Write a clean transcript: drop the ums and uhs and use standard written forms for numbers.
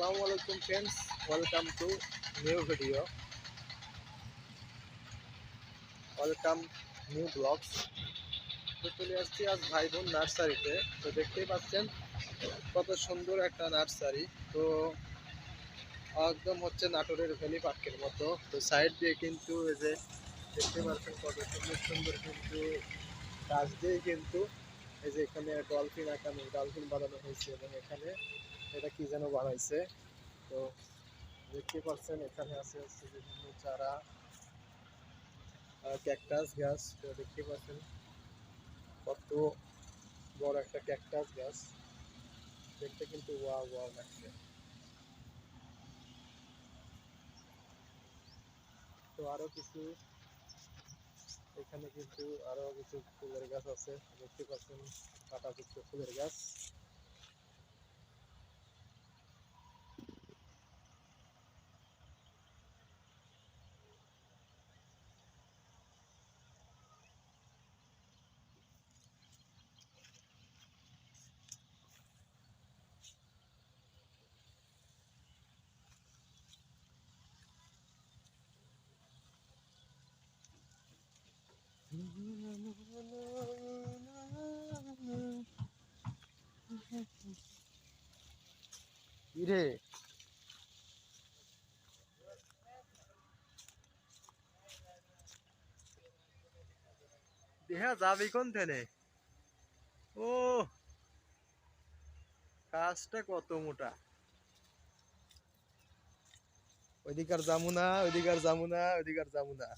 Assalamualaikum friends, welcome to new video, welcome new vlogs। তো চলে আসছি আজ ভাই বোন নার্সারিতে। তো দেখতেই পাচ্ছেন কত সুন্দর একটা নার্সারি। তো একদম হচ্ছে নাটোরের ভ্যালি পার্কের মতো। তো সাইড দিয়ে কিন্তু এই যে দেখতে পাচ্ছেন কত সুন্দর সুন্দর কিন্তু গাছ দিয়ে কিন্তু এই যে এখানে ডলফিন আঁকানো, ডলফিন বানানো হয়েছে এবং এখানে এটা কি যেন বানাইছে। তো দেখতে পাচ্ছেন এখানে আছে হচ্ছে বিভিন্ন চারা, ক্যাকটাস গাছ। তো দেখতে পাচ্ছেন কত বড় একটা ক্যাকটাস গাছ, দেখতে কিন্তু ওয়াও ওয়াও লাগছে। তো আরো কিছু এখানে কিন্তু আরো কিছু ফুলের গাছ আছে, দেখতে পাচ্ছেন পাতাযুক্ত ফুলের গাছ। রে দেখা যাবি কোন থেনে? ও কাজটা কত মোটা! ওইদিকার জামুনা, ওইদিকার জামুনা, ওইদিকার জামুনা।